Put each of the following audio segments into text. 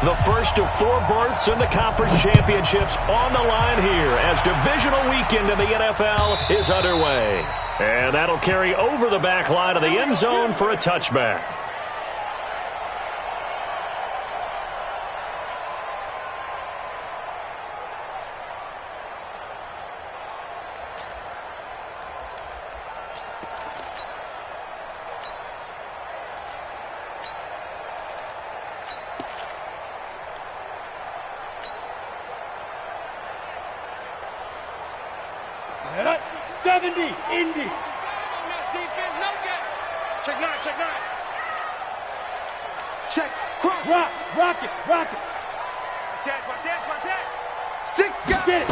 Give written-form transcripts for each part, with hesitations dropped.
The first of 4 berths in the conference championships on the line here as divisional weekend in the NFL is underway. And that'll carry over the back line of the end zone for a touchback. Indy. Check 9, check 9. Check. Rock it. Watch that. Get it.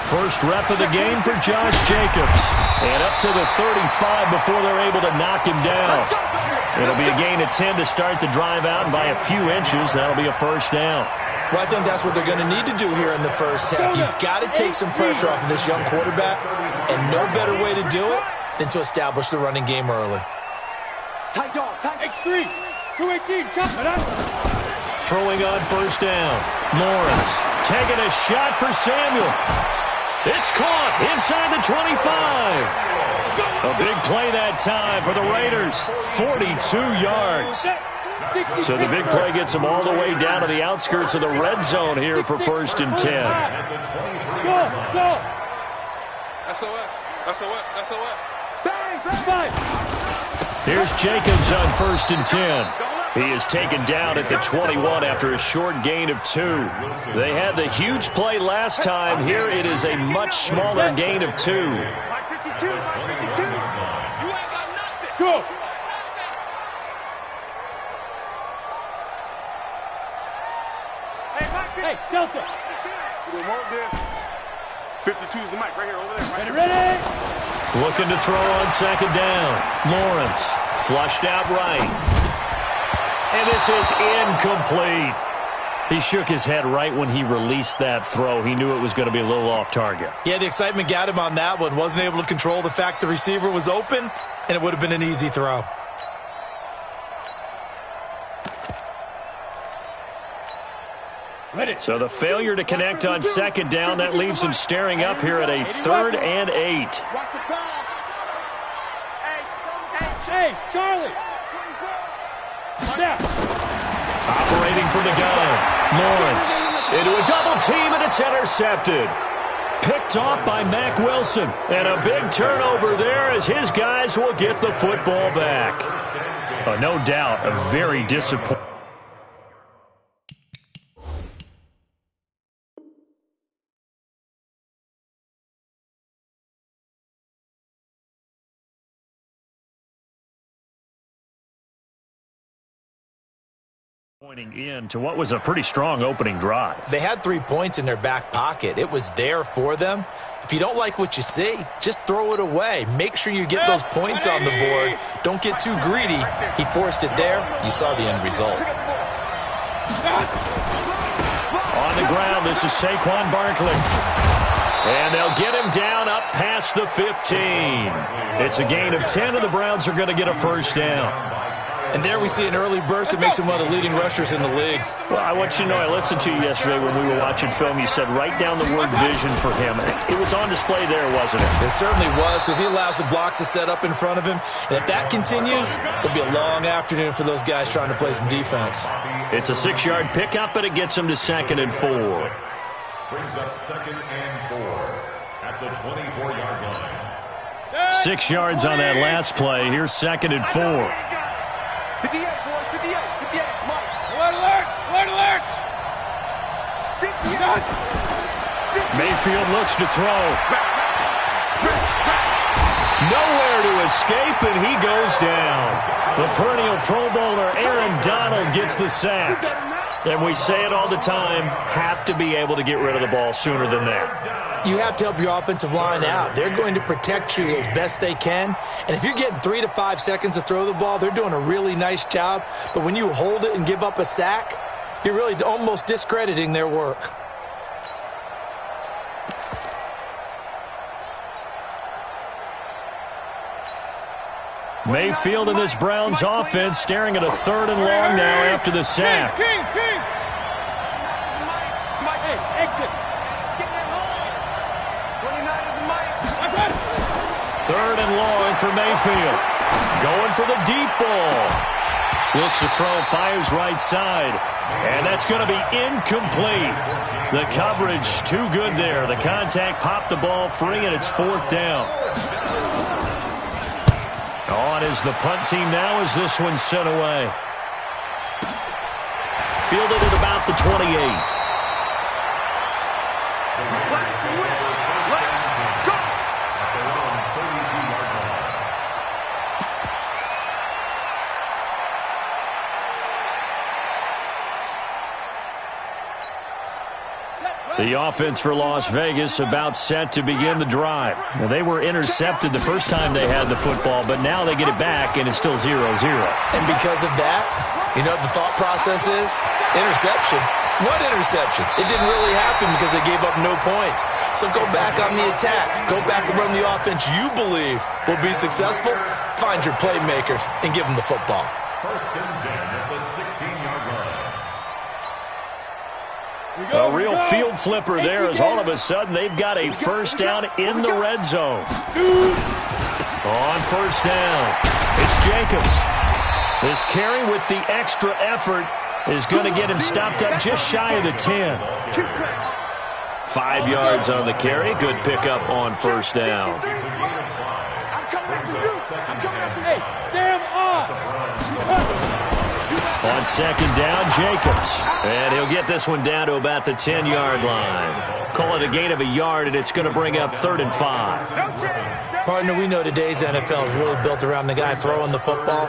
First rep of the game for Josh Jacobs. And up to the 35 before they're able to knock him down. It'll be a gain of 10 to start the drive out, and by a few inches, that'll be a first down. Well, I think that's what they're going to need to do here in the first half. You've got to take some pressure off of this young quarterback, and no better way to do it than to establish the running game early. Tight dog, X3, 218, jump it up. Throwing on first down. Lawrence taking a shot for Samuel. It's caught inside the 25. A big play that time for the Raiders. 42 yards. So the big play gets them all the way down to the outskirts of the red zone here for 1st and 10. Go. SOS. Bang. Here's Jacobs on 1st and 10. He is taken down at the 21 after a short gain of 2. They had the huge play last time. Here it is a much smaller gain of 2. 52. You ain't got nothing. Go. Hey, Delta. We want this. 52 is the mic right here, over there. Ready? Looking to throw on 2nd down. Lawrence flushed out right. And this is incomplete. He shook his head right when he released that throw. He knew it was going to be a little off target. Yeah, the excitement got him on that one. Wasn't able to control the fact the receiver was open, and it would have been an easy throw. So the failure to connect on 2nd down, that leaves him staring up here at a 3rd and 8. Watch the pass. Hey, Charlie. Snap. Operating from the gun. Lawrence into a double team, and it's intercepted. Picked off by Mack Wilson. And a big turnover there as his guys will get the football back. No doubt, a very disappointing. Pointing in to what was a pretty strong opening drive. They had 3 points in their back pocket. It was there for them. If you don't like what you see, just throw it away. Make sure you get those points on the board. Don't get too greedy. He forced it there. You saw the end result. On the ground, this is Saquon Barkley. And they'll get him down up past the 15. It's a gain of 10, and the Browns are going to get a first down. And there we see an early burst that makes him one of the leading rushers in the league. Well, I want you to know, I listened to you yesterday when we were watching film. You said write down the word vision for him. It was on display there, wasn't it? It certainly was, because he allows the blocks to set up in front of him. And if that continues, it'll be a long afternoon for those guys trying to play some defense. It's a 6-yard pickup, but it gets him to 2nd and 4. Brings up 2nd and 4 at the 24-yard line. 6 yards on that last play. Here's 2nd and 4. 58, boys, 58, Mike. Alert! 58. Mayfield looks to throw. Nowhere to escape, and he goes down. The perennial Pro Bowler Aaron Donald gets the sack. And we say it all the time, have to be able to get rid of the ball sooner than that. You have to help your offensive line out. They're going to protect you as best they can. And if you're getting 3 to 5 seconds to throw the ball, they're doing a really nice job. But when you hold it and give up a sack, you're really almost discrediting their work. Mayfield in this Browns offense staring at a 3rd and long now after the sack. King. Hey, exit. 3rd and long for Mayfield. Going for the deep ball. Looks to throw, fires right side. And that's going to be incomplete. The coverage too good there. The contact popped the ball free, and it's 4th down. On is the punt team now as this one's sent away. Fielded at about the 28. The offense for Las Vegas about set to begin the drive. Well, they were intercepted the first time they had the football, but now they get it back, and it's still 0-0. And because of that, you know what the thought process is? Interception. What interception? It didn't really happen because they gave up no points. So go back on the attack. Go back and run the offense you believe will be successful. Find your playmakers and give them the football. 1st and 10 at the 16-yard line. A real field flipper there as all of a sudden they've got a 1st down in the red zone. On 1st down, it's Jacobs. This carry with the extra effort is going to get him stopped up just shy of the 10. 5 yards on the carry. Good pickup on 1st down. I'm coming after you. Hey, Sam on. On 2nd down, Jacobs. And he'll get this one down to about the 10-yard line. Call it a gain of a yard, and it's going to bring up 3rd and 5. Partner, we know today's NFL is really built around the guy throwing the football.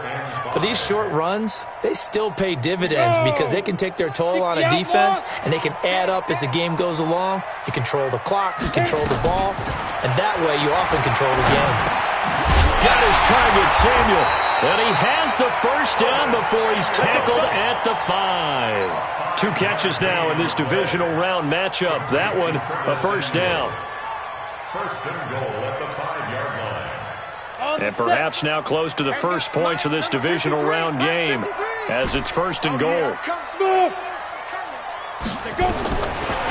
But these short runs, they still pay dividends because they can take their toll on a defense, and they can add up as the game goes along. You control the clock, you control the ball, and that way you often control the game. Got his target, Samuel. And he has the 1st down before he's tackled at the 5. 2 catches now in this divisional round matchup. That one, a 1st down. 1st and goal at the 5-yard line. And perhaps now close to the first points of this divisional round game as it's 1st and goal.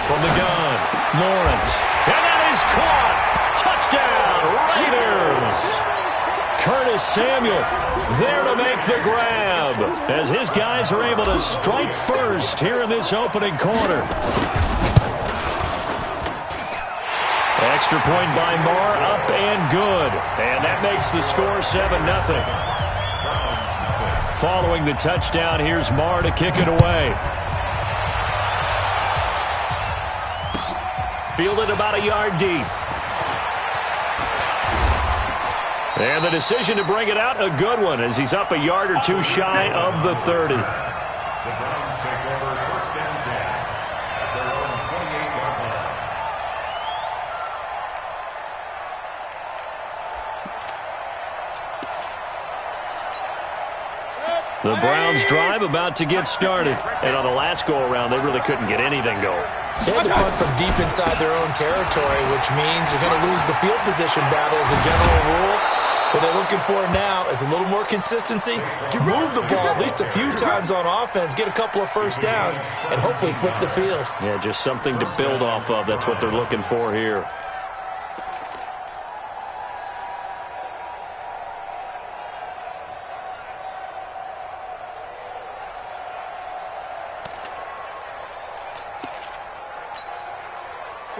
From the gun, Lawrence. And that is caught. Touchdown, Raiders. Curtis Samuel there to make the grab as his guys are able to strike first here in this opening quarter. Extra point by Marr, up and good. And that makes the score 7-0. Following the touchdown, here's Marr to kick it away. Fielded about a yard deep. And the decision to bring it out, a good one, as he's up a yard or 2 shy of the 30. The Browns take over 1st and 10 at their own 28-yard line. The Browns drive about to get started. And on the last go-around, they really couldn't get anything going. They had to punt from deep inside their own territory, which means you're going to lose the field position battle as a general rule. What they're looking for now is a little more consistency. Move the ball at least a few times on offense, get a couple of 1st downs, and hopefully flip the field. Yeah, just something to build off of. That's what they're looking for here.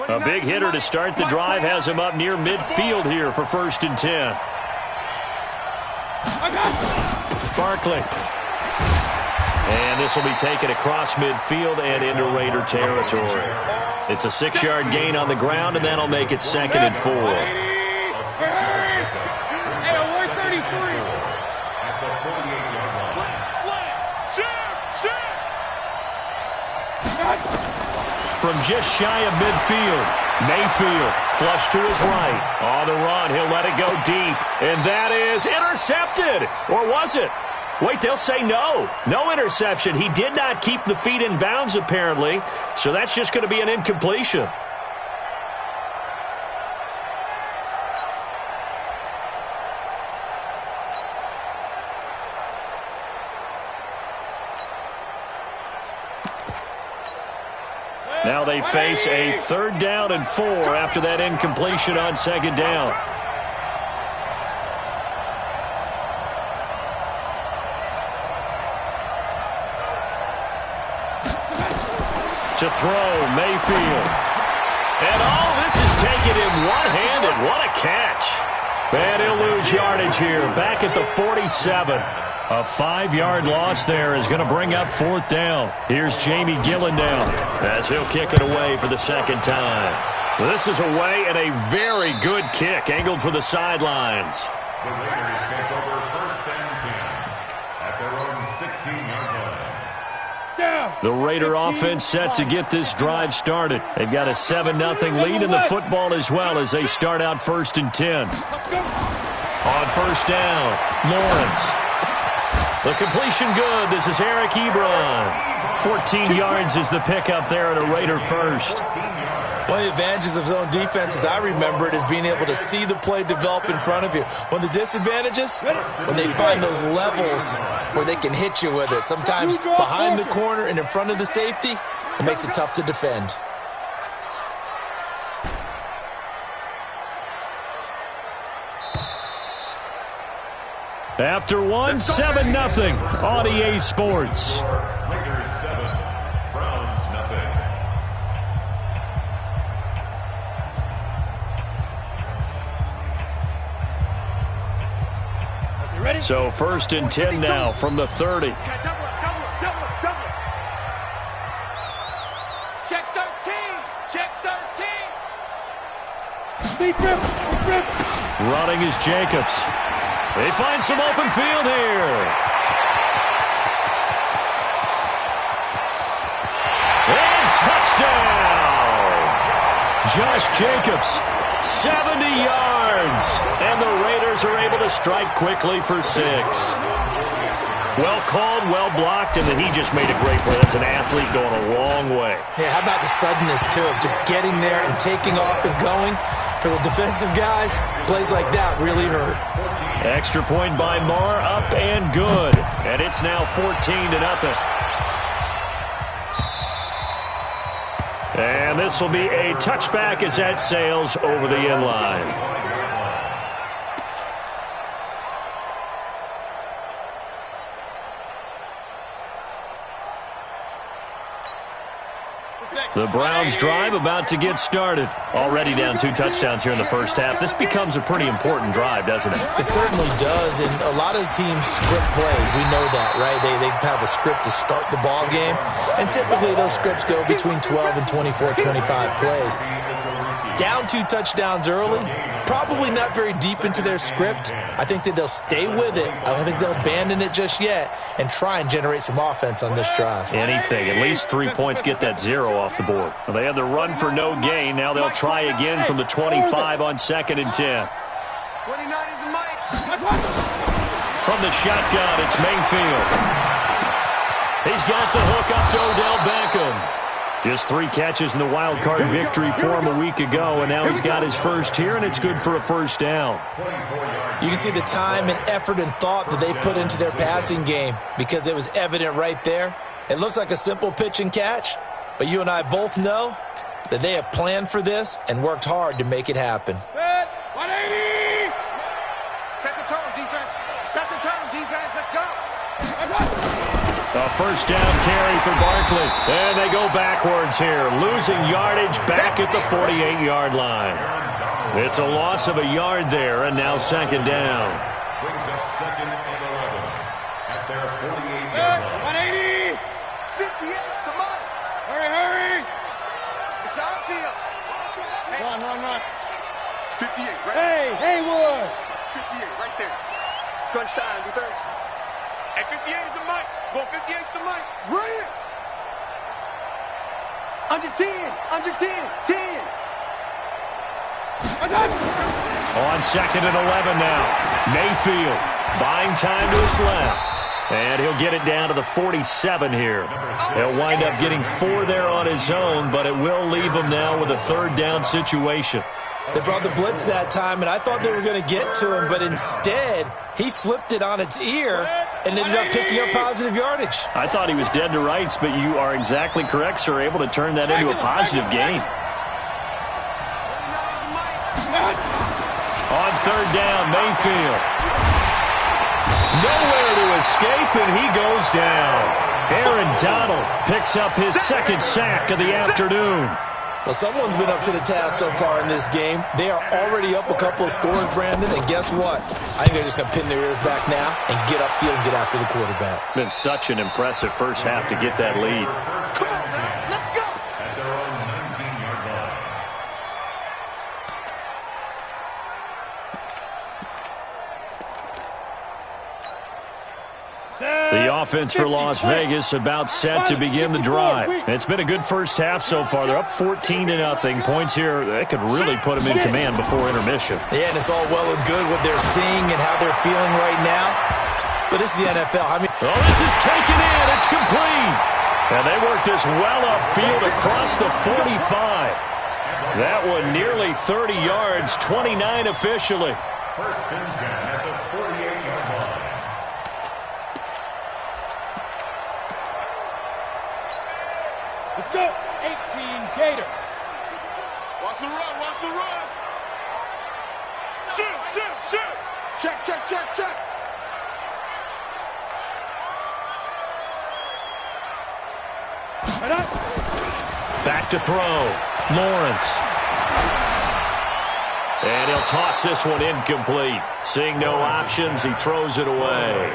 A big hitter to start the drive has him up near midfield here for 1st and 10. Barkley. And this will be taken across midfield and into Raider territory. It's a 6-yard gain on the ground, and that'll make it 2nd and 4. From just shy of midfield, Mayfield flush to his right. On the run, he'll let it go deep. And that is intercepted. Or was it? Wait, they'll say no. No interception. He did not keep the feet in bounds, apparently. So that's just going to be an incompletion. Now they face a 3rd down and 4 after that incompletion on 2nd down. To throw, Mayfield. And this is taken in one-handed. What a catch. And he'll lose yardage here, back at the 47. A 5-yard loss there is going to bring up 4th down. Here's Jamie Gillen now as he'll kick it away for the 2nd time. This is away and a very good kick, angled for the sidelines. The Raiders take over 1st and 10 at their own 16-yard line. The Raider offense set to get this drive started. They've got a 7-0 lead in the football as well as they start out 1st and 10. On 1st down, Lawrence. The completion good. This is Eric Ebron. 14 yards is the pickup there at a Raider first. One of the advantages of zone defense, as I remember it, is being able to see the play develop in front of you. One of the disadvantages, when they find those levels where they can hit you with it. Sometimes behind the corner and in front of the safety, it makes it tough to defend. After one, 7-0 on EA Sports. Raiders 7, Browns 0. You ready? So 1st and 10 now from the 30. Double it. Check 13. Check 13. Deep rip. Running is Jacobs. They find some open field here. And touchdown! Josh Jacobs, 70 yards. And the Raiders are able to strike quickly for 6. Well called, well blocked, and then he just made a great play. That's an athlete going a long way. Yeah, how about the suddenness, too, of just getting there and taking off and going? For the defensive guys, plays like that really hurt. Extra point by Marr, up and good. And it's now 14-0. And this will be a touchback as that sails over the end line. The Browns drive about to get started. Already down 2 touchdowns here in the first half. This becomes a pretty important drive, doesn't it? It certainly does, and a lot of teams script plays. We know that, right? They have a script to start the ball game, and typically those scripts go between 12 and 24, 25 plays. Down 2 touchdowns early, probably not very deep into their script. I think that they'll stay with it. I don't think they'll abandon it just yet and try and generate some offense on this drive. Anything. At least 3 points get that 0 off the board. Well, they had the run for no gain. Now they'll try again from the 25 on 2nd and 10. 29 is the mic. From the shotgun, it's Mayfield. He's got the hook up to Odell Beckham. Just 3 catches in the wild card victory for him a week ago, and now he's got his first here, and it's good for a 1st down. You can see the time and effort and thought that they put into their passing game because it was evident right there. It looks like a simple pitch and catch, but you and I both know that they have planned for this and worked hard to make it happen. 180! Set the tone, defense. Set the tone, defense. Let's go. A 1st down carry for Barkley. And they go backwards here, losing yardage back at the 48-yard line. It's a loss of a yard there, and now 2nd down. Brings up 2nd and 11 at their 48-yard line. 180! 58, come on. Hurry. It's outfield. Run. 58, right? Hey, Haywood. 58, right there. Crunch time, defense. Hey, 58 is the mic. Go 58 is the mic. Run it. Under 10. 10. On 2nd and 11 now. Mayfield buying time to his left. And he'll get it down to the 47 here. He'll wind up getting 4 there on his own, but it will leave him now with a 3rd down situation. They brought the blitz that time, and I thought they were going to get to him, but instead, he flipped it on its ear and ended up picking up positive yardage. I thought he was dead to rights, but you are exactly correct, sir. Able to turn that into a positive gain. On third down, Mayfield. Nowhere to escape, and he goes down. Aaron Donald picks up his second sack of the afternoon. Well, someone's been up to the task so far in this game. They are already up a couple of scores, Brandon, and guess what? I think they're just going to pin their ears back now and get upfield and get after the quarterback. Been such an impressive first half to get that lead. Come on, man. Let's go. At their own 19-yard line. The offense for Las Vegas about set to begin the drive. It's been a good first half so far. They're up 14-0. Points here, that could really put them in command before intermission. Yeah, and it's all well and good what they're seeing and how they're feeling right now. But this is the NFL. This is taken in. It's complete. And they work this well upfield across the 45. That one nearly 30 yards, 29 officially. First and 10 at the 48-yard line. Let's go. 18 Gator. Watch the run. Watch the run. Shoot, shoot, shoot. Check, check, check, check. Back to throw. Lawrence. And he'll toss this one incomplete. Seeing no options, he throws it away.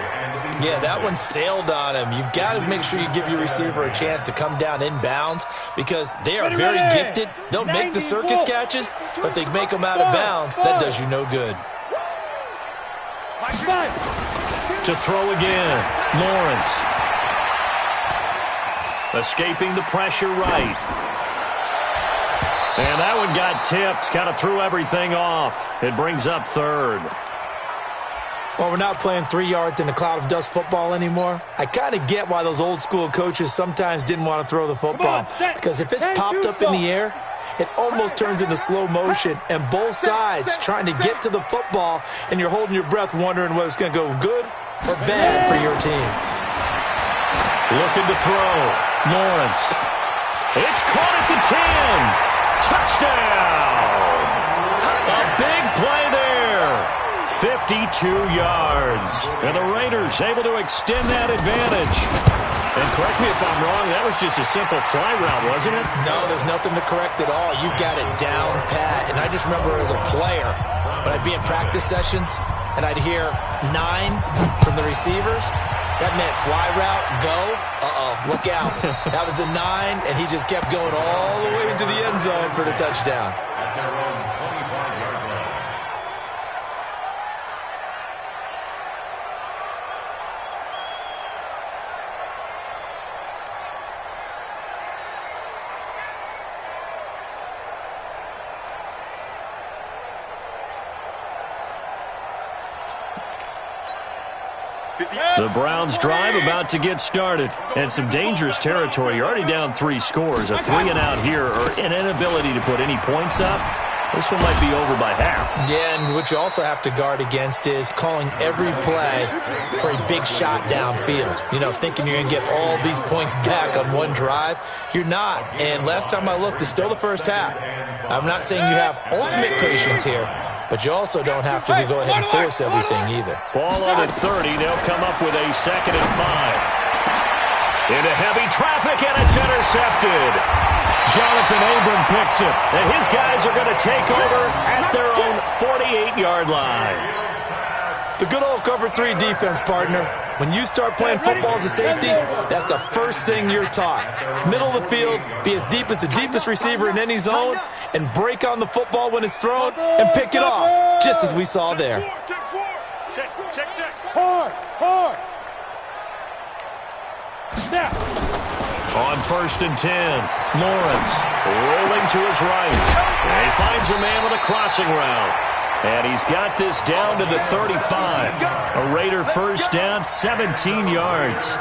Yeah, that one sailed on him. You've got to make sure you give your receiver a chance to come down inbounds because they are very gifted. They'll make the circus catches, but they make them out of bounds. That does you no good. To throw again. Lawrence. Escaping the pressure right. And that one got tipped. Kind of threw everything off. It brings up third. Well, we're not playing 3 yards in a cloud of dust football anymore. I kind of get why those old school coaches sometimes didn't want to throw the football. Because if it's popped up in the air, it almost turns into slow motion. And both sides trying to get to the football, and you're holding your breath wondering whether it's going to go good or bad for your team. Looking to throw. Lawrence. It's caught at the 10. Touchdown! A big play there. 52 yards. And the Raiders able to extend that advantage. And correct me if I'm wrong, that was just a simple fly route, wasn't it? No, there's nothing to correct at all. You got it down pat. And I just remember as a player, when I'd be in practice sessions, and I'd hear 9 from the receivers, that meant fly route, go, look out. That was the 9, and he just kept going all the way into the end zone for the touchdown. At their own 25-yard line. The Browns drive about to get started. And some dangerous territory. You're already down 3 scores. A 3-and-out here or an inability to put any points up. This one might be over by half. Yeah, and what you also have to guard against is calling every play for a big shot downfield. You know, thinking you're going to get all these points back on one drive. You're not. And last time I looked, it's still the first half. I'm not saying you have ultimate patience here, but you also don't have to go ahead and force everything either. Ball on at 30. They'll come up with a 2nd and 5. Into heavy traffic, and it's intercepted. Jonathan Abram picks it, and his guys are going to take over at their own 48-yard line. The good old cover 3 defense, partner. When you start playing football as a safety, that's the first thing you're taught. Middle of the field, be as deep as the deepest receiver in any zone, and break on the football when it's thrown and pick it off, just as we saw there. Check, check, check. Hard, hard. Now. On 1st and 10, Lawrence rolling to his right. And he finds a man with a crossing route. And he's got this down to the 35. A Raider first down, 17 yards.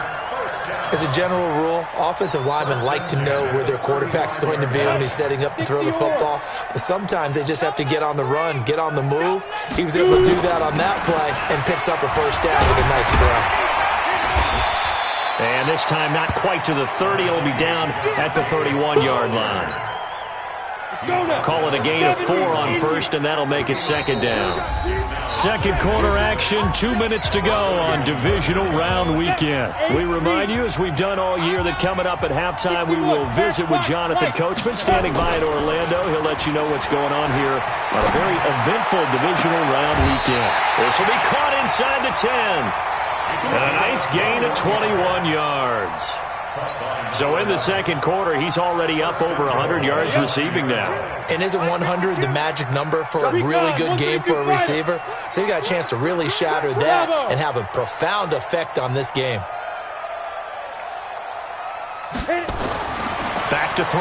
As a general rule, offensive linemen like to know where their quarterback's going to be when he's setting up to throw the football. But sometimes they just have to get on the run, get on the move. He was able to do that on that play and picks up a first down with a nice throw. And this time not quite to the 30. It'll be down at the 31-yard line. Call it a gain of 4 on first, and that'll make it second down. Second quarter action, 2 minutes to go on divisional round weekend. We remind you, as we've done all year, that coming up at halftime, we will visit with Jonathan Coachman, standing by in Orlando. He'll let you know what's going on here on a very eventful divisional round weekend. This will be caught inside the 10. And a nice gain of 21 yards. So in the second quarter, he's already up over 100 yards receiving now. And isn't 100 the magic number for a really good game for a receiver? So he got a chance to really shatter that and have a profound effect on this game. Back to throw.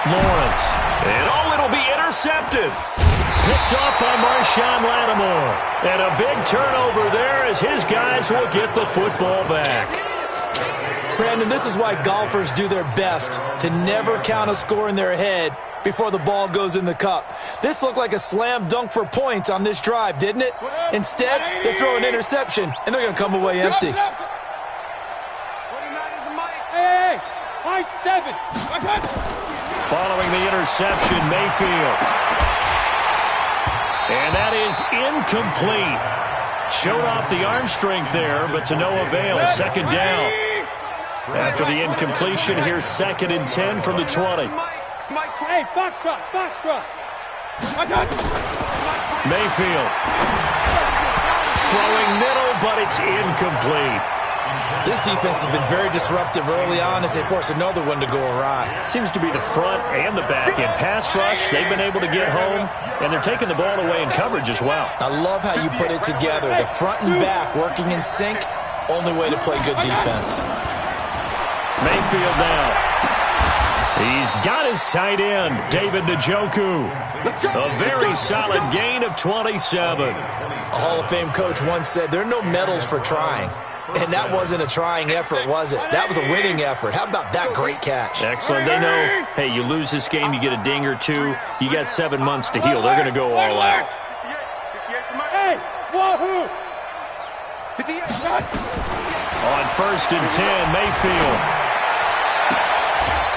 Lawrence. And it'll be intercepted. Picked off by Marshawn Lattimore. And a big turnover there as his guys will get the football back. Brandon, this is why golfers do their best to never count a score in their head before the ball goes in the cup. This looked like a slam dunk for points on this drive, didn't it? Instead, they throw an interception, and they're going to come away empty. Hey, high 7. Following the interception, Mayfield. And that is incomplete. Showed off the arm strength there, but to no avail. Second down. After the incompletion, here's 2nd and 10 from the 20. Hey, foxtrot. Mayfield. Throwing middle, but it's incomplete. This defense has been very disruptive early on as they force another one to go awry. Seems to be the front and the back. In pass rush, they've been able to get home, and they're taking the ball away in coverage as well. I love how you put it together. The front and back working in sync, only way to play good defense. Mayfield now. He's got his tight end, David Njoku. A very solid gain of 27. A Hall of Fame coach once said, there are no medals for trying. And that wasn't a trying effort, was it? That was a winning effort. How about that great catch? Excellent. They know, hey, you lose this game, you get a ding or two. You got 7 months to heal. They're going to go all out. Hey, wahoo! On 1st and 10, Mayfield.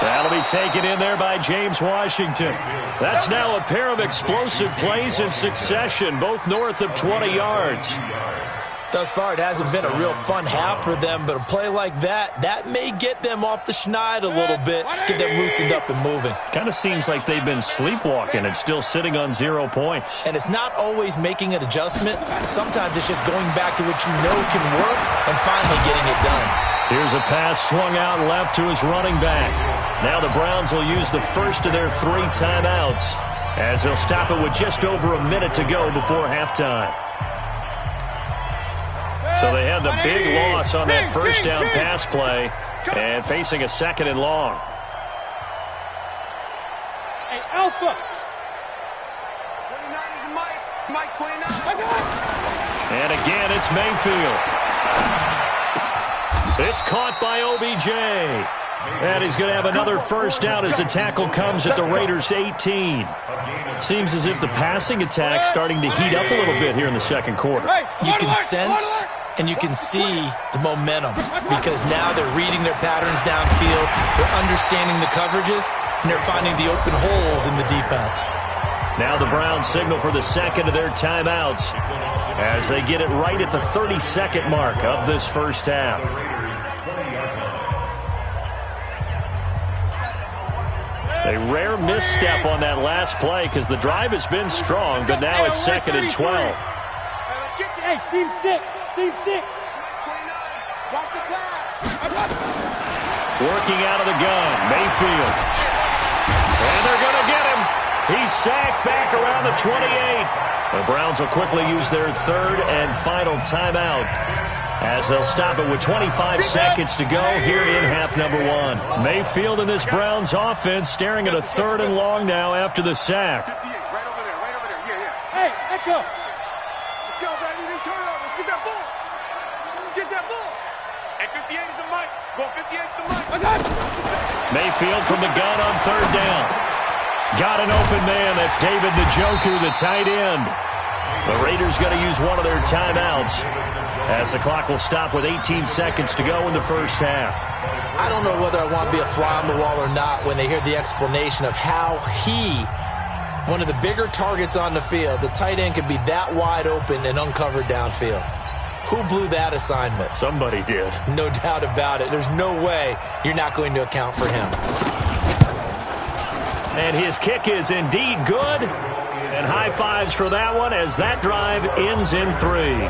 That'll be taken in there by James Washington. That's now a pair of explosive plays in succession, both north of 20 yards. Thus far, it hasn't been a real fun half for them, but a play like that may get them off the schneid a little bit, get them loosened up and moving. Kind of seems like they've been sleepwalking and still sitting on 0 points. And it's not always making an adjustment. Sometimes it's just going back to what you know can work and finally getting it done. Here's a pass swung out left to his running back. Now the Browns will use the first of their 3 timeouts as they'll stop it with just over a minute to go before halftime. So they had the big loss on that first down pass play and facing a 2nd and long. Hey, Alpha. 29 is Mike 29. And again, it's Mayfield. It's caught by OBJ. And he's going to have another first down as the tackle comes at the Raiders' 18. Seems as if the passing attack's starting to heat up a little bit here in the second quarter. You can sense and you can see the momentum because now they're reading their patterns downfield, they're understanding the coverages, and they're finding the open holes in the defense. Now the Browns signal for the second of their timeouts as they get it right at the 30-second mark of this first half. A rare misstep on that last play because the drive has been strong, but now it's 2nd and 12. Hey, seam 6. Seam 6. Watch the pass. Working out of the gun, Mayfield. And they're going to get him. He's sacked back around the 28. The Browns will quickly use their 3rd and final timeout as they'll stop it with 25 seconds to go here in half number 1. Mayfield and this Browns offense staring at a 3rd and long now after the sack. Right over there. Yeah. Hey, echo. Let's go, baby. Turn over. Get that ball. Get that ball. Hey, 58 is the mic. Go 58 is the mic. Mayfield from the gun on 3rd down. Got an open man. That's David Njoku, the tight end. The Raiders going to use one of their timeouts as the clock will stop with 18 seconds to go in the first half. I don't know whether I want to be a fly on the wall or not when they hear the explanation of how one of the bigger targets on the field, the tight end, can be that wide open and uncovered downfield. Who blew that assignment? Somebody did. No doubt about it. There's no way you're not going to account for him. And his kick is indeed good. And high fives for that one as that drive ends in 3.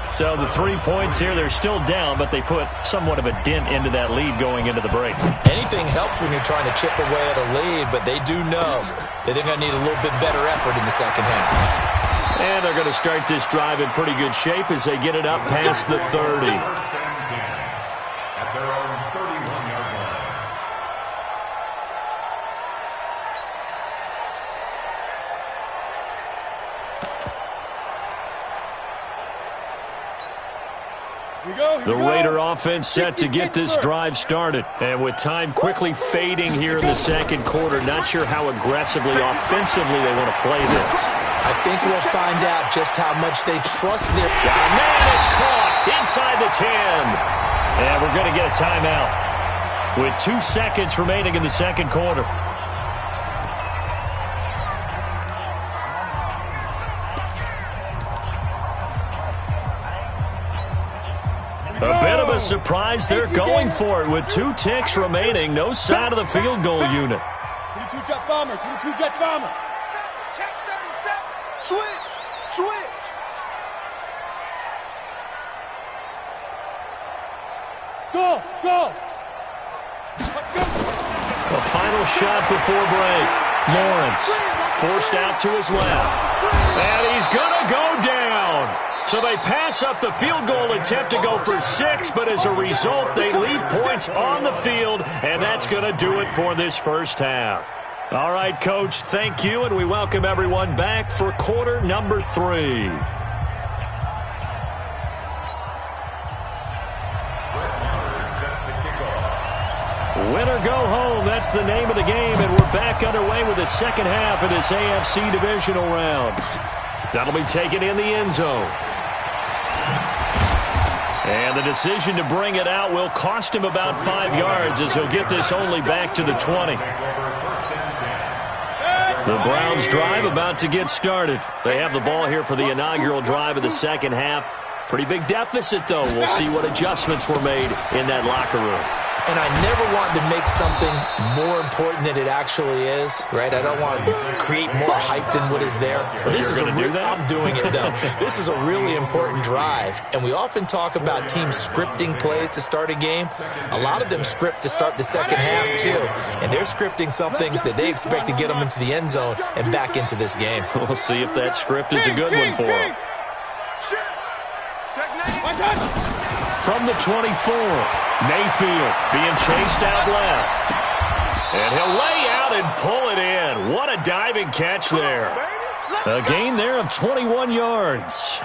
So the 3 points here, they're still down, but they put somewhat of a dent into that lead going into the break. Anything helps when you're trying to chip away at a lead, but they do know that they're going to need a little bit better effort in the second half. And they're going to start this drive in pretty good shape as they get it up past the 30. At their own 31-yard line. The Raider offense set to get this drive started. And with time quickly fading here in the second quarter, not sure how aggressively, offensively they want to play this. I think we'll find out just how much they trust their... Man, it's caught inside the 10. And we're going to get a timeout with 2 seconds remaining in the second quarter. A bit of a surprise. They're going for it with 2 ticks remaining. No sign of the field goal unit. 22 jet bomber, 22 jet bomber. Check 37. Switch. Go. A final shot before break. Lawrence forced out to his left. And he's going to go down. So they pass up the field goal attempt to go for 6, but as a result, they leave points on the field, and that's going to do it for this first half. All right, Coach, thank you, and we welcome everyone back for quarter number 3. Win or go home, that's the name of the game, and we're back underway with the second half of this AFC divisional round. That'll be taken in the end zone. And the decision to bring it out will cost him about 5 yards as he'll get this only back to the 20. The Browns drive about to get started. They have the ball here for the inaugural drive of the second half. Pretty big deficit, though. We'll see what adjustments were made in that locker room. And I never want to make something more important than it actually is, right? I don't want to create more hype than what is there. But this is I'm doing it, though. This is a really important drive. And we often talk about teams scripting plays to start a game. A lot of them script to start the second half, too. And they're scripting something that they expect to get them into the end zone and back into this game. We'll see if that script is a good one for them. From the 24, Mayfield being chased out left. And he'll lay out and pull it in. What a diving catch there. A gain there of 21 yards.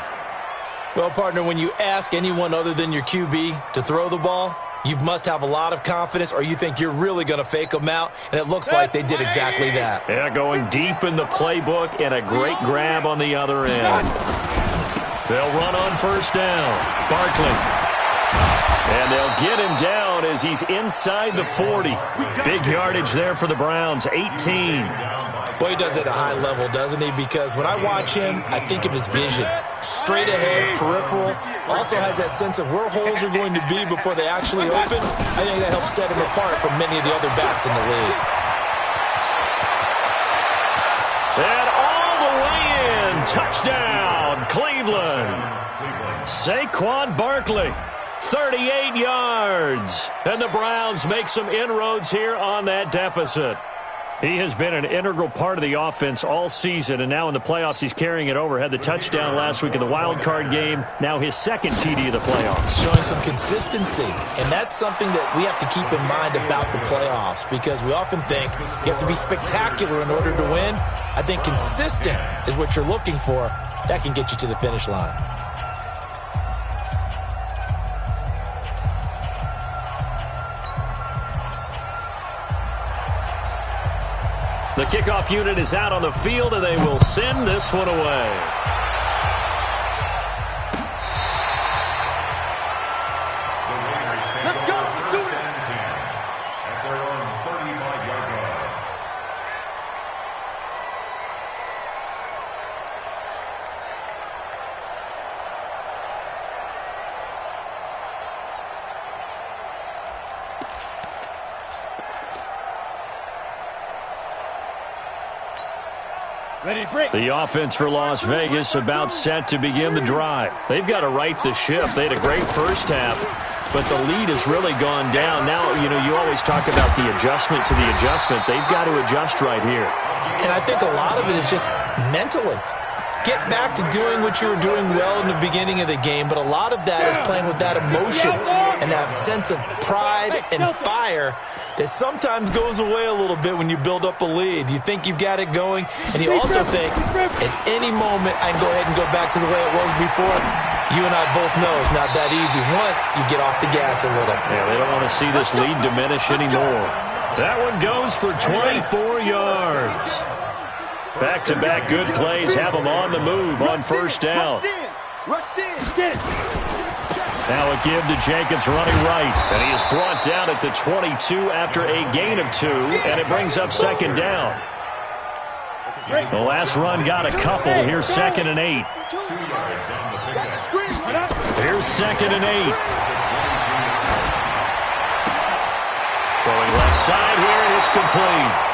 Well, partner, when you ask anyone other than your QB to throw the ball, you must have a lot of confidence or you think you're really going to fake them out, and it looks like they did exactly that. Yeah, going deep in the playbook and a great grab on the other end. They'll run on first down. Barkley. And they'll get him down as he's inside the 40. Big yardage there for the Browns, 18. Boy, he does it at a high level, doesn't he? Because when I watch him, I think of his vision. Straight ahead, peripheral. Also has that sense of where holes are going to be before they actually open. I think that helps set him apart from many of the other backs in the league. And all the way in. Touchdown, Cleveland. Saquon Barkley. 38 yards. And the Browns make some inroads here on that deficit. He has been an integral part of the offense all season, and now in the playoffs he's carrying it over. Had the touchdown last week in the wild card game. Now his second TD of the playoffs. Showing some consistency, and that's something that we have to keep in mind about the playoffs, because we often think you have to be spectacular in order to win. I think consistent is what you're looking for. That can get you to the finish line. The kickoff unit is out on the field, and they will send this one away. The offense for Las Vegas about set to begin the drive. They've got to right the ship. They had a great first half, but the lead has really gone down. Now, you always talk about the adjustment to the adjustment. They've got to adjust right here. And I think a lot of it is just mentally. Get back to doing what you were doing well in the beginning of the game, but a lot of that is playing with that emotion and that sense of pride and fire that sometimes goes away a little bit when you build up a lead. You think you've got it going, and you also think at any moment I can go ahead and go back to the way it was before. You and I both know it's not that easy once you get off the gas a little. Yeah, they don't want to see this lead diminish anymore. That one goes for 24 yards. Back-to-back good plays have them on the move on first down. Rush in, get it. Now a give to Jacobs running right, and he is brought down at the 22 after a gain of 2, and it brings up second down. The last run got a couple. Here's 2nd and 8. Here's 2nd and 8. Throwing left side here, and it's complete.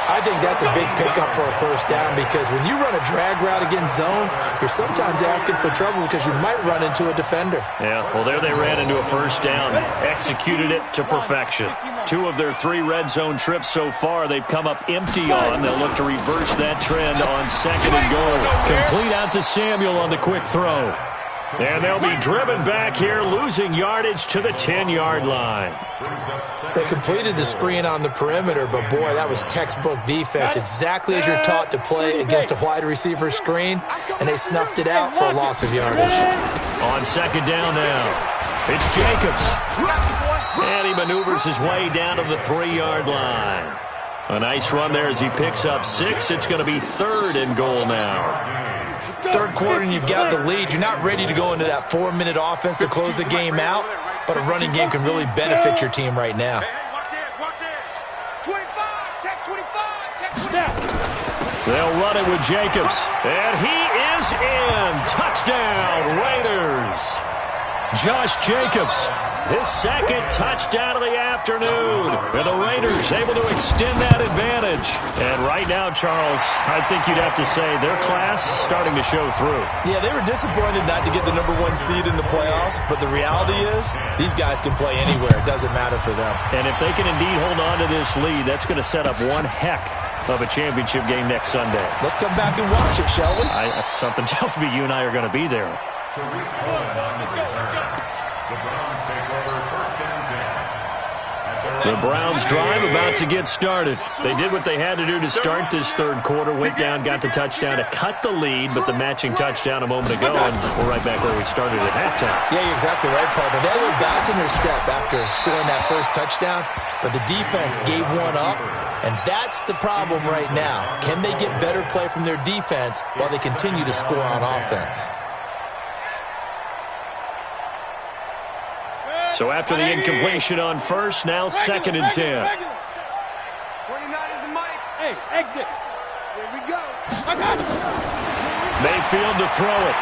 I think that's a big pickup for a first down because when you run a drag route against zone, you're sometimes asking for trouble because you might run into a defender. Yeah, well, there they ran into a first down, executed it to perfection. 2 of their 3 red zone trips so far they've come up empty on. They'll look to reverse that trend on 2nd and goal. Complete out to Samuel on the quick throw. And they'll be driven back here, losing yardage to the 10-yard line. They completed the screen on the perimeter, but, boy, that was textbook defense, exactly as you're taught to play against a wide receiver screen, and they snuffed it out for a loss of yardage. On 2nd down now, it's Jacobs. And he maneuvers his way down to the 3-yard line. A nice run there as he picks up 6. It's going to be 3rd and goal now. Third quarter and you've got the lead. You're not ready to go into that 4-minute offense to close the game out, but a running game can really benefit your team right now. Watch it. 25, check 25, check 25. They'll run it with Jacobs, and he is in. Touchdown, Raiders. Josh Jacobs, his 2nd touchdown of the afternoon. And the Raiders able to extend that advantage. And right now, Charles, I think you'd have to say their class starting to show through. Yeah, they were disappointed not to get the #1 seed in the playoffs, but the reality is these guys can play anywhere. It doesn't matter for them. And if they can indeed hold on to this lead, that's going to set up one heck of a championship game next Sunday. Let's come back and watch it, shall we? Something tells me you and I are going to be there. To recall and on the return, the Browns take over 1st and 10. The Browns drive about to get started. They did what they had to do to start this third quarter, went down, got the touchdown to cut the lead, but the matching touchdown a moment ago, and we're right back where we started at halftime. Yeah, you're exactly right, partner. They had a little bounce in their step after scoring that first touchdown, but the defense gave one up, and that's the problem right now. Can they get better play from their defense while they continue to score on offense? So after the incompletion on first, now 2nd and 10. 29 is the mic. Hey, exit. Here we go. Mayfield to throw it.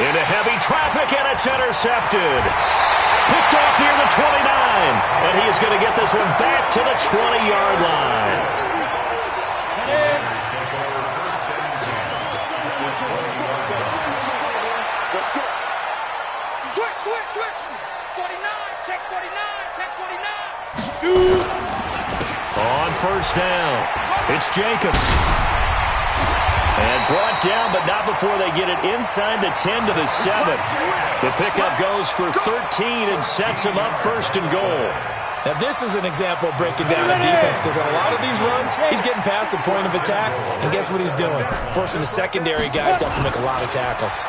Into heavy traffic, and it's intercepted. Picked off near the 29. And he is going to get this one back to the 20-yard line. Switch. 49, check 49, check 49. Shoot. On first down, it's Jacobs. And brought down, but not before they get it inside the 10 to the 7. The pickup goes for 13 and sets him up 1st and goal. Now, this is an example of breaking down a defense because on a lot of these runs, he's getting past the point of attack, and guess what he's doing? Forcing the secondary guys to have to make a lot of tackles.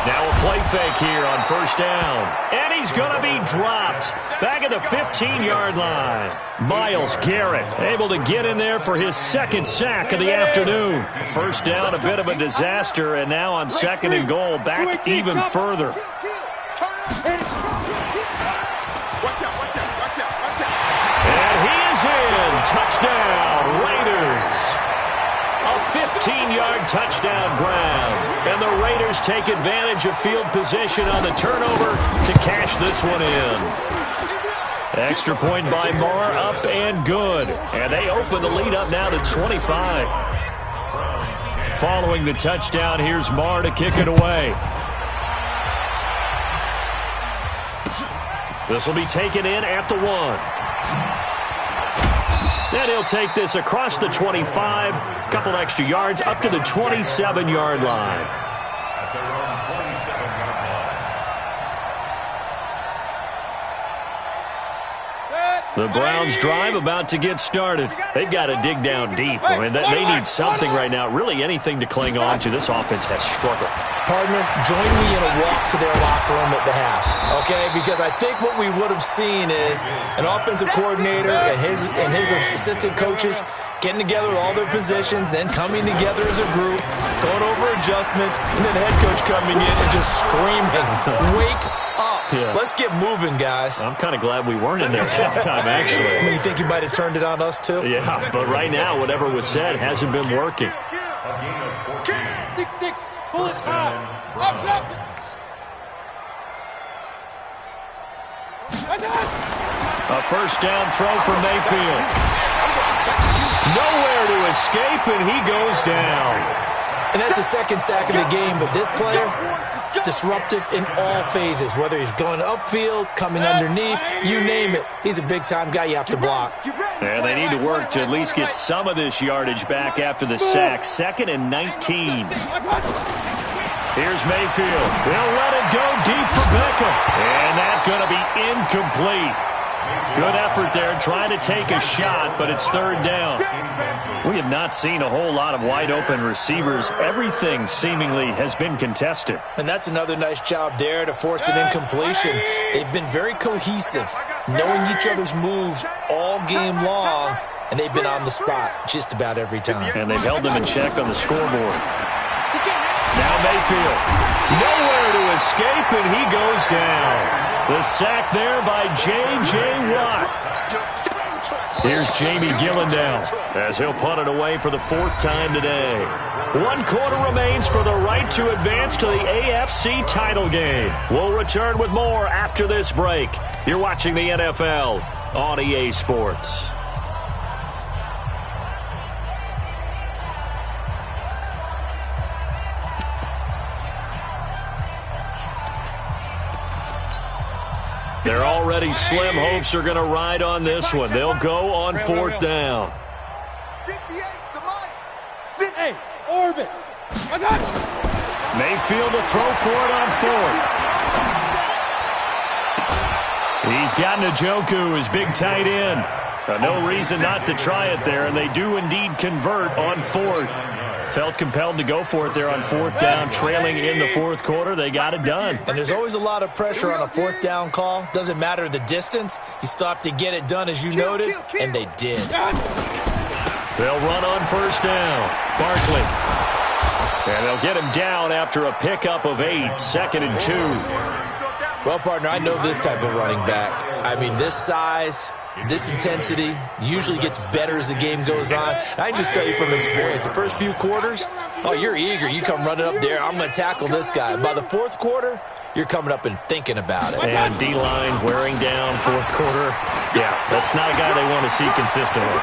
Now a play fake here on first down. And he's going to be dropped back at the 15-yard line. Myles Garrett able to get in there for his 2nd sack of the afternoon. First down, a bit of a disaster, and now on 2nd and goal, back even further. And he is in. Touchdown, Raiders. A 15-yard touchdown ground. And the Raiders take advantage of field position on the turnover to cash this one in. Extra point by Moore, up and good. And they open the lead up now to 25. Following the touchdown, here's Moore to kick it away. This will be taken in at the 1. And he'll take this across the 25, a couple extra yards up to the 27-yard line. The Browns drive about to get started. They've got to dig down deep. I mean, they need something right now, really anything to cling on to. This offense has struggled. Partner, join me in a walk to their locker room at the half, okay? Because I think what we would have seen is an offensive coordinator and his assistant coaches getting together with all their positions, then coming together as a group, going over adjustments, and then the head coach coming in and just screaming, "Wake up. Yeah. Let's get moving, guys." I'm kind of glad we weren't in there at halftime, actually. I mean, you think you might have turned it on us, too? Yeah, but right now, whatever was said hasn't been working. 6-6, pull it high. Up. A first down throw for Mayfield. Nowhere to escape, and he goes down. And that's the second sack of the game, but this player, disruptive in all phases, whether he's going upfield, coming underneath, you name it. He's a big-time guy you have to block. And they need to work to at least get some of this yardage back after the sack. 2nd and 19. Here's Mayfield. They'll let it go deep for Beckham. And that's going to be incomplete. Good effort there trying to take a shot, but it's 3rd down. We have not seen a whole lot of wide-open receivers. Everything seemingly has been contested. And that's another nice job there to force an incompletion. They've been very cohesive, knowing each other's moves all game long, and they've been on the spot just about every time. And they've held them in check on the scoreboard. Now Mayfield. Nowhere to escape, and he goes down. The sack there by J.J. Watt. Here's Jamie Gillendow as he'll punt it away for the 4th time today. 1 quarter remains for the right to advance to the AFC title game. We'll return with more after this break. You're watching the NFL on EA Sports. They're already slim hopes are going to ride on this one. They'll go on 4th down. 58's the mic. Hey, orbit. I got it. Mayfield to throw for it on 4th. He's got Njoku, his big tight end. No reason not to try it there, and they do indeed convert on 4th. Felt compelled to go for it there on 4th down, trailing in the 4th quarter. They got it done. And there's always a lot of pressure on a 4th down call. Doesn't matter the distance. You still have to get it done, as you noted, and they did. They'll run on 1st down. Barkley. And they'll get him down after a pickup of 8, 2nd and 2. Well, partner, I know this type of running back. I mean, this size, this intensity usually gets better as the game goes on. And I just tell you from experience, the first few quarters, oh, you're eager. You come running up there, I'm going to tackle this guy. By the 4th quarter, you're coming up and thinking about it. And D-line wearing down 4th quarter. Yeah, that's not a guy they want to see consistently.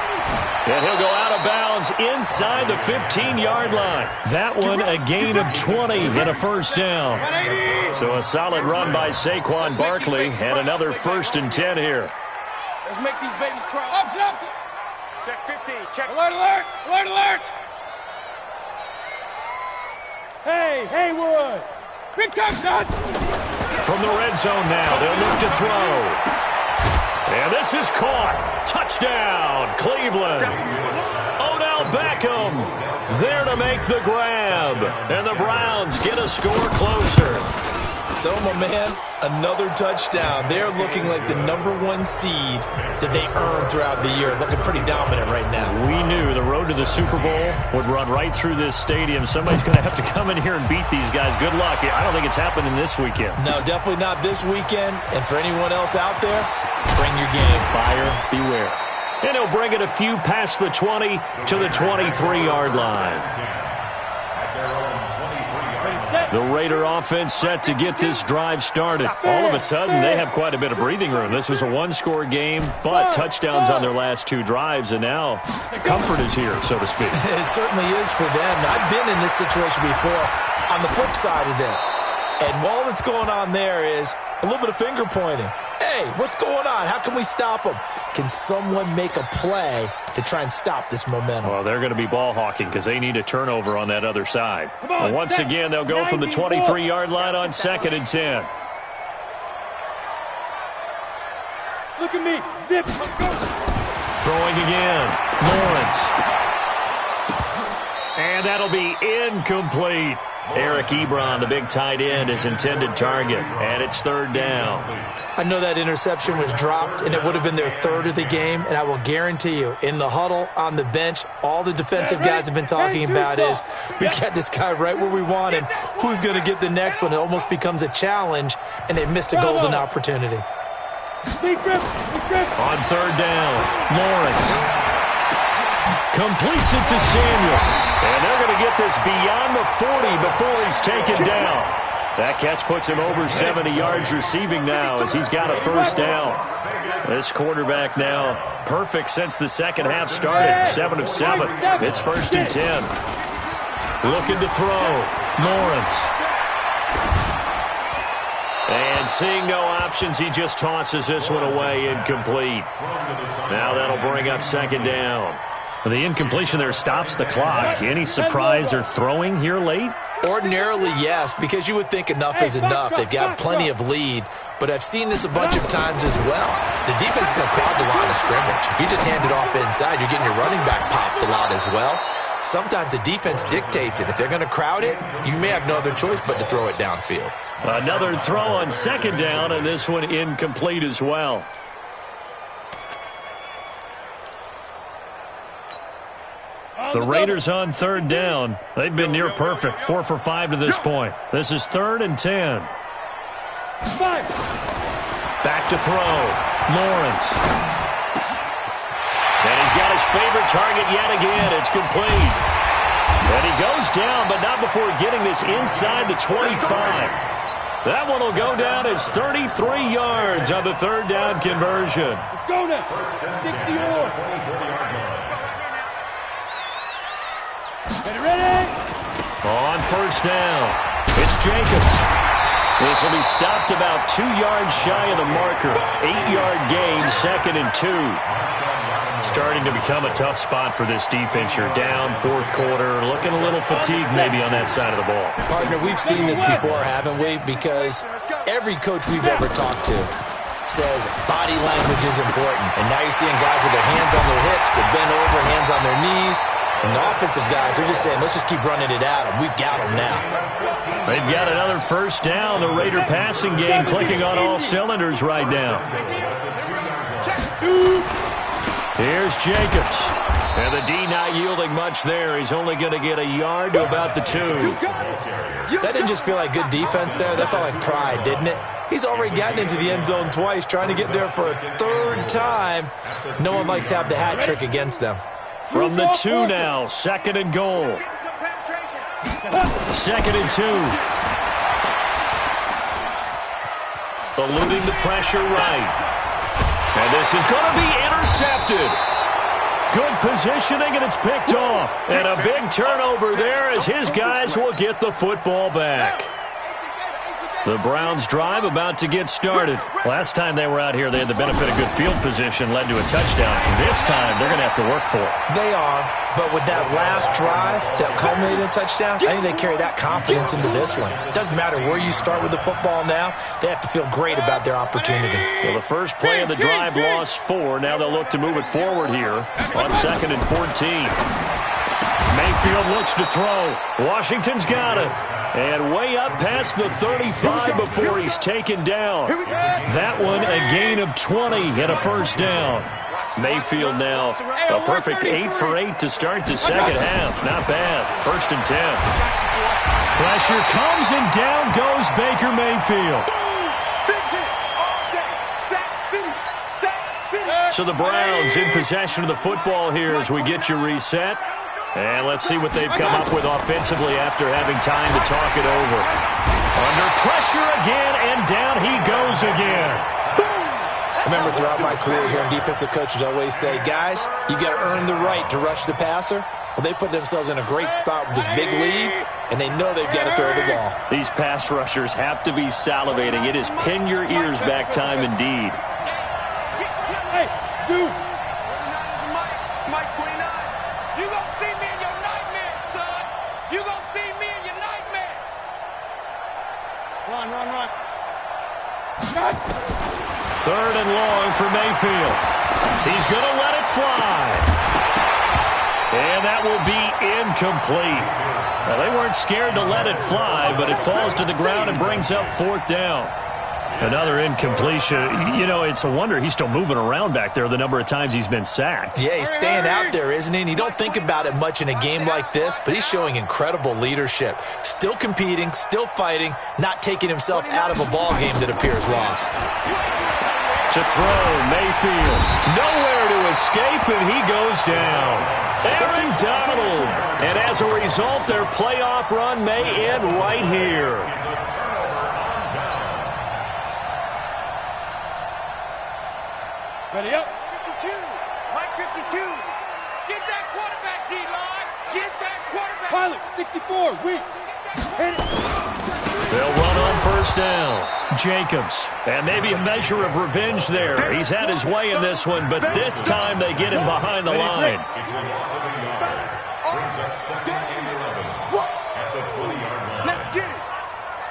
And he'll go out of bounds inside the 15-yard line. That one a gain of 20 and a 1st down. So a solid run by Saquon Barkley and another 1st and 10 here. Let's make these babies cry. Up. Check 15. Check. Alert. Hey, Haywood. Big touchdown. From the red zone now, they'll look to throw. And this is caught. Touchdown, Cleveland. Odell Beckham there to make the grab. And the Browns get a score closer. So, my man, another touchdown. They're looking like the #1 seed that they earned throughout the year. Looking pretty dominant right now. We knew the road to the Super Bowl would run right through this stadium. Somebody's going to have to come in here and beat these guys. Good luck. I don't think it's happening this weekend. No, definitely not this weekend. And for anyone else out there, bring your game. Buyer beware. And he'll bring it a few past the 20 to the 23-yard line. Ready, set. The Raider offense set to get this drive started. All of a sudden, they have quite a bit of breathing room. This was a one-score game, but touchdowns on their last two drives, and now comfort is here, so to speak. It certainly is for them. I've been in this situation before on the flip side of this. And all that's going on there is a little bit of finger pointing. Hey, what's going on? How can we stop them? Can someone make a play to try and stop this momentum? Well, they're going to be ball hawking because they need a turnover on that other side. And once again, they'll go from the 23-yard line on 2nd and 10. Look at me. Zip. Throwing again. Lawrence. And that'll be incomplete. Eric Ebron, the big tight end, is intended target, and it's 3rd down. I know that interception was dropped, and it would have been their 3rd of the game, and I will guarantee you, in the huddle, on the bench, all the defensive guys have been talking about is, we've got this guy right where we want him. Who's going to get the next one? It almost becomes a challenge, and they missed a golden opportunity. On 3rd down, Lawrence completes it to Samuel. And they're going to get this beyond the 40 before he's taken down. That catch puts him over 70 yards receiving now as he's got a 1st down. This quarterback now perfect since the second half started, 7 of 7. It's 1st and 10. Looking to throw, Lawrence. And seeing no options, he just tosses this one away, incomplete. Now that'll bring up 2nd down. The incompletion there stops the clock. Any surprise they're throwing here late? Ordinarily, yes, because you would think enough is enough. They've got plenty of lead, but I've seen this a bunch of times as well. The defense is going to crowd the line of scrimmage. If you just hand it off inside, you're getting your running back popped a lot as well. Sometimes the defense dictates it. If they're going to crowd it, you may have no other choice but to throw it downfield. Another throw on 2nd down, and this one incomplete as well. The Raiders on 3rd down. They've been near perfect, 4 for 5 to this point. This is 3rd and 10. Back to throw. Lawrence. And he's got his favorite target yet again. It's complete. And he goes down, but not before getting this inside the 25. That one will go down as 33 yards on the 3rd down conversion. Let's go now. 60-yard. Ready? On 1st down, it's Jacobs. This will be stopped about 2 yards shy of the marker. 8-yard gain, 2nd and 2. Starting to become a tough spot for this defense. You're down 4th quarter, looking a little fatigued maybe on that side of the ball. Partner, we've seen this before, haven't we? Because every coach we've ever talked to says body language is important. And now you're seeing guys with their hands on their hips, they're bent over, hands on their knees. And the offensive guys are just saying, let's just keep running it at them. We've got them now. They've got another 1st down. The Raider passing game clicking on all cylinders right now. Here's Jacobs. And the D not yielding much there. He's only going to get a yard to about the 2. That didn't just feel like good defense there. That felt like pride, didn't it? He's already gotten into the end zone twice, trying to get there for a 3rd time. No one likes to have the hat trick against them. From the 2 now, 2nd and goal. 2nd and 2. Eluding the pressure right. And this is going to be intercepted. Good positioning, and it's picked off. And a big turnover there as his guys will get the football back. The Browns drive about to get started. Last time they were out here, they had the benefit of good field position, led to a touchdown. This time, they're going to have to work for it. They are, but with that last drive that culminated in a touchdown, I think they carry that confidence into this one. It doesn't matter where you start with the football now. They have to feel great about their opportunity. Well, the first play of the drive lost 4. Now they'll look to move it forward here on 2nd and 14. Mayfield looks to throw. Washington's got it. And way up past the 35 before he's taken down. That one a gain of 20 and a 1st down. Mayfield now a perfect 8 for 8 to start the second half. Not bad. 1st and 10. Pressure comes and down goes Baker Mayfield. So the Browns in possession of the football here as we get you reset. And let's see what they've come up with offensively after having time to talk it over. Under pressure again, and down he goes again. I remember throughout my career hearing defensive coaches always say, guys, you got to earn the right to rush the passer. Well, they put themselves in a great spot with this big lead, and they know they've got to throw the ball. These pass rushers have to be salivating. It is pin your ears back time indeed. Hey, dude. Mike 29. You gonna see me in your nightmares, son. You gonna see me in your nightmares. Run. Third and long for Mayfield. He's going to let it fly. And that will be incomplete. Now, they weren't scared to let it fly, but it falls to the ground and brings up fourth down. Another incompletion. You know, it's a wonder he's still moving around back there the number of times he's been sacked. Yeah, he's staying out there, isn't he? And you don't think about it much in a game like this, but he's showing incredible leadership. Still competing, still fighting, not taking himself out of a ball game that appears lost. To throw, Mayfield. Nowhere to escape, and he goes down. Aaron Donald. And as a result, their playoff run may end right here. Ready up. 52. Mike 52. Get that quarterback, D-line. Get that quarterback. Pilot, 64. Weak. Hit it. They'll run on first down. Jacobs. And maybe a measure of revenge there. He's had his way in this one, but this time they get him behind the line. It's a loss of a yard. Brings up second and 11 at the 20-yard line. Let's get it.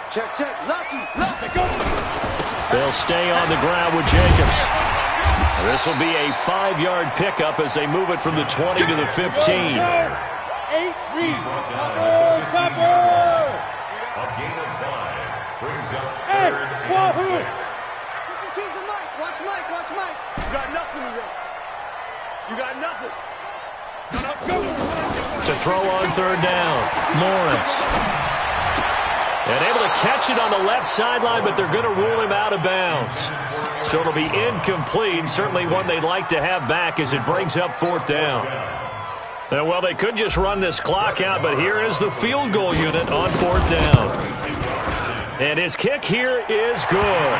Check. Lucky. Go. They'll stay on the ground with Jacobs. This will be a 5-yard pickup as they move it from the 20 to the 15. 8 read. Topper. A gain of 5 brings up third and 6. Tease the Mike. Watch Mike. You got nothing today. You got nothing. To throw on third down, Lawrence. And able to catch it on the left sideline, but they're going to rule him out of bounds. So it'll be incomplete, certainly one they'd like to have back as it brings up fourth down. Well, they could just run this clock out, but here is the field goal unit on fourth down. And his kick here is good.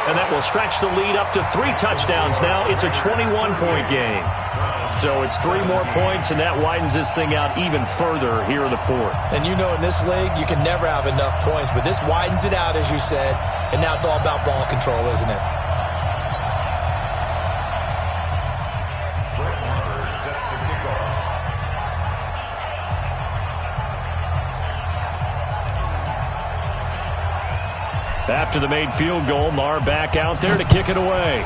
And that will stretch the lead up to 3 touchdowns now. It's a 21-point game. So it's 3 more points, and that widens this thing out even further here in the fourth. And you know in this league, you can never have enough points, but this widens it out, as you said, and now it's all about ball control, isn't it? After the made field goal, Marr back out there to kick it away.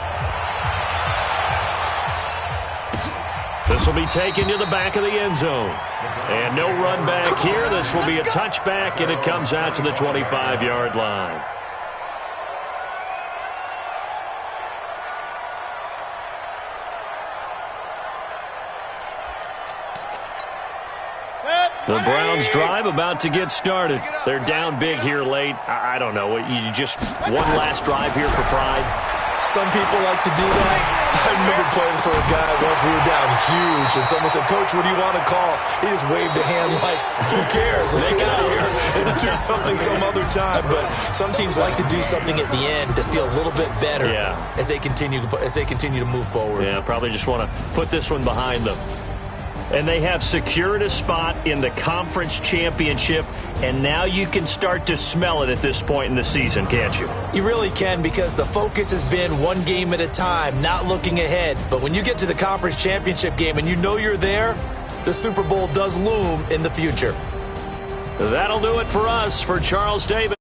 This will be taken to the back of the end zone. And no run back here. This will be a touchback, and it comes out to the 25-yard line. The Browns drive about to get started. They're down big here late. I don't know. You just one last drive here for pride? Some people like to do that. I remember playing for a guy once. We were down huge, and someone said, "Coach, what do you want to call?" He just waved a hand like, "Who cares? Let's get out of here and do something some other time." But some teams like to do something at the end to feel a little bit better as they continue to move forward. Yeah, probably just want to put this one behind them. And they have secured a spot in the conference championship, and now you can start to smell it at this point in the season, can't you? You really can, because the focus has been one game at a time, not looking ahead. But when you get to the conference championship game and you know you're there, the Super Bowl does loom in the future. That'll do it for us. For Charles Davis.